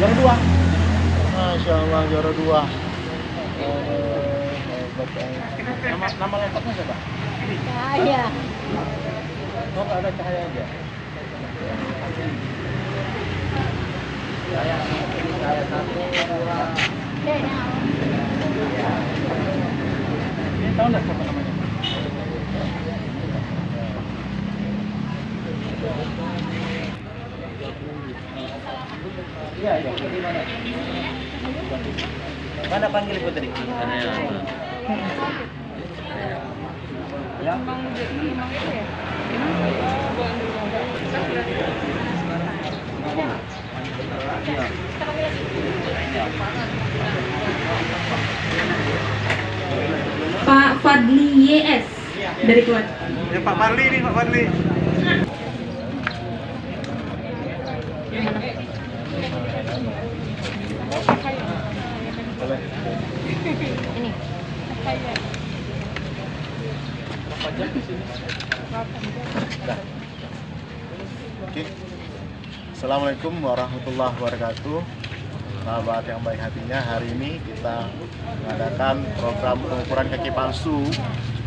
Juara dua. Masya Allah, juara dua. Nama lengkapnya siapa? Cahaya. Oh, nggak ada Cahaya aja. Cahaya satu, dua. Ini tahu nggak siapa namanya? Iya, iya. Mana panggil ibu tadi? Ya. Pak Fadli YS dari Kuat. Ya, Pak Fadli nih, Pak Fadli. Ini. Oke. Assalamualaikum warahmatullahi wabarakatuh. Sahabat yang baik hatinya, hari ini kita mengadakan program pengukuran kaki palsu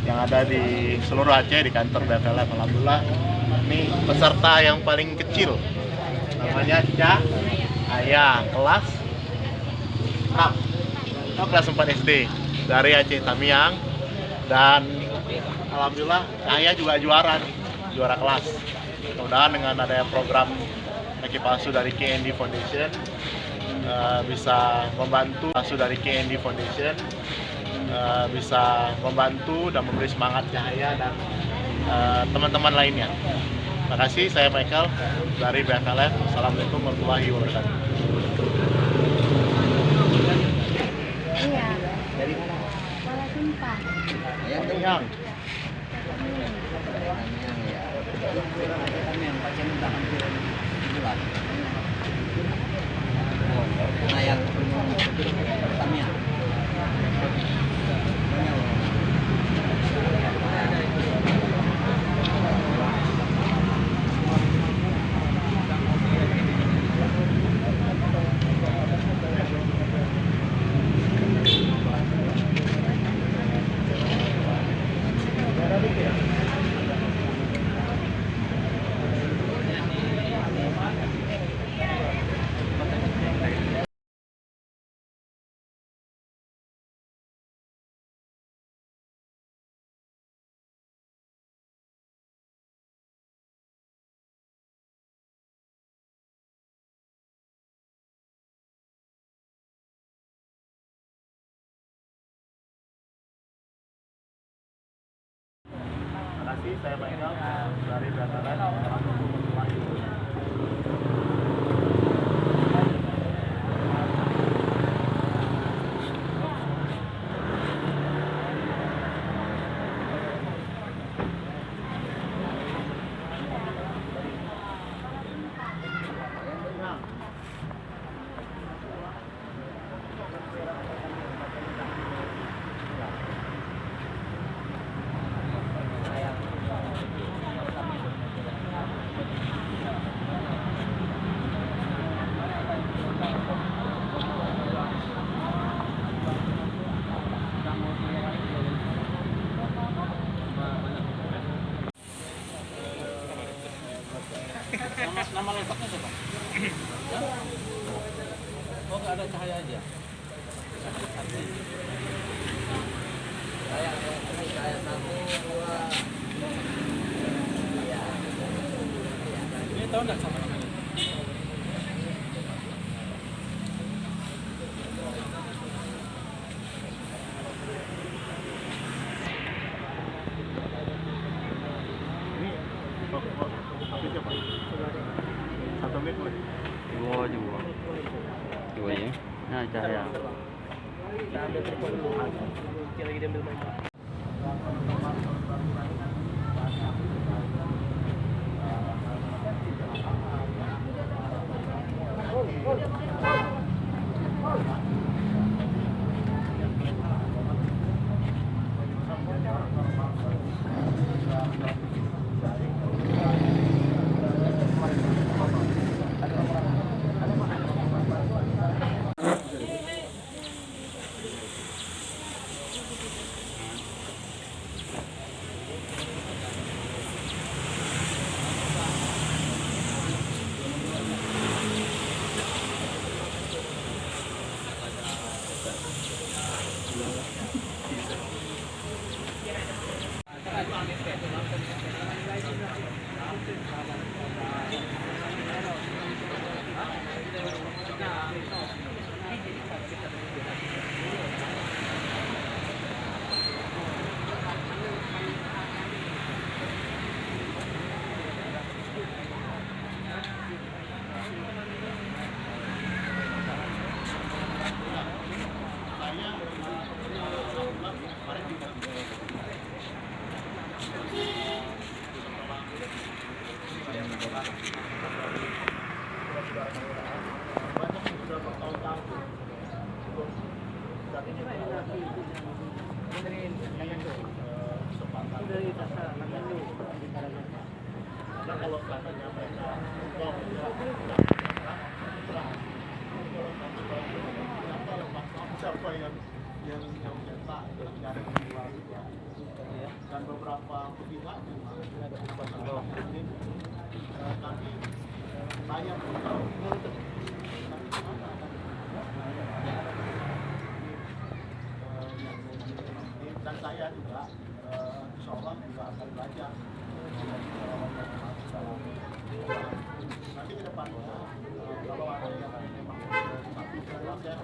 yang ada di seluruh Aceh di kantor BPLF. Alhamdulillah, ini peserta yang paling kecil, namanya Cahaya, kelas 6, kelas 4 SD dari Aceh Tamiang, dan alhamdulillah Cahaya juga juara nih, juara kelas. Mudah-mudahan dengan adanya program kaki palsu dari KND Foundation bisa membantu bisa membantu dan memberi semangat Cahaya dan teman-teman lainnya. Terima kasih, saya Michael dari BFLF. Assalamualaikum warahmatullahi wabarakatuh. Iya. Dari mana? Kuala Simpang. Tamiang. Terima kasih, saya Michael dari BFLF. Assalamualaikum warahmatullahi wabarakatuh. Nama lengkapnya siapa? Oh, nggak ada Cahaya aja. Cahaya satu, dua. Ini tahu nggak sama namanya? Satu menit boleh? Dua ya. Nah, Cahaya. Kita ambil telepon dulu. Lagi diambil main. Nah, kalau katanya mereka siapa yang mencetak dan beberapa pihak kami bayar dan saya juga insya Allah juga akan belajar nanti ke depannya kalau ada yang memang satu jelas ya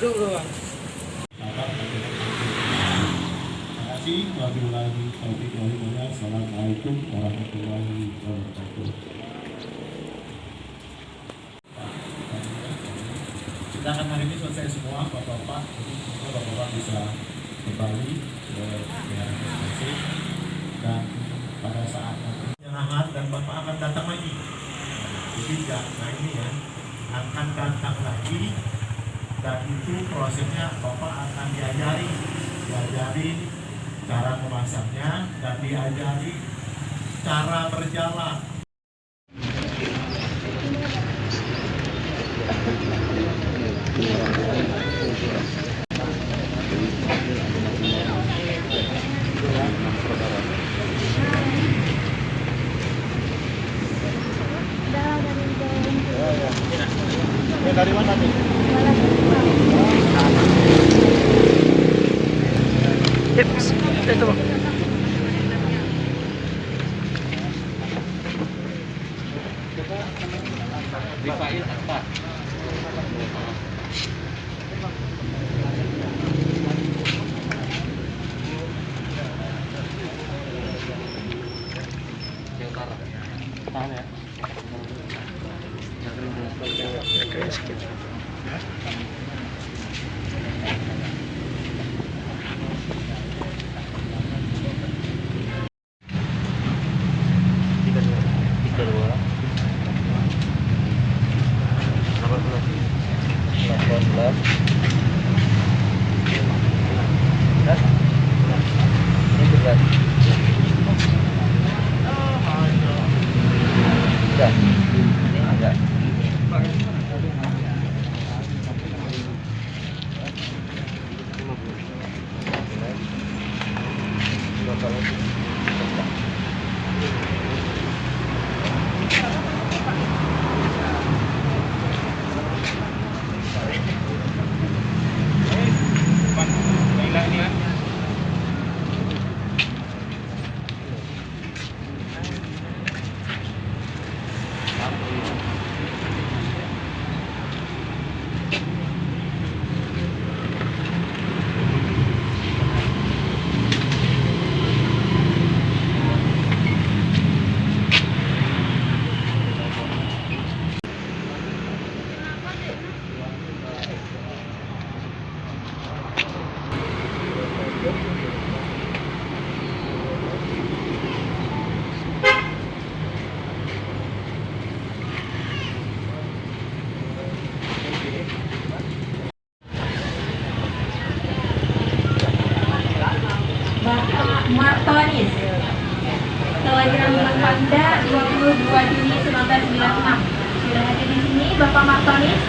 Terima kasih. Wabillahi taufiq wal hidayah. Assalamualaikum warahmatullahi wabarakatuh. Kita akan hari ini selesai semua, Bapak-bapak. Jadi semoga Bapak-bapak bisa kembali ke daerah masing-masing. Dan pada saat nanti penyerahan dan Bapak akan datang lagi. Jadi nah ini ya akan datang lagi. Dan itu prosesnya Bapak akan diajari cara memasaknya dan diajari cara berjalan. Dari mana nih? Itu. Difail apa? Tahan ya. Martonis, kelahiran bulan Panda 22 Juni 1996. Sudah hadir di sini Bapak Martonis.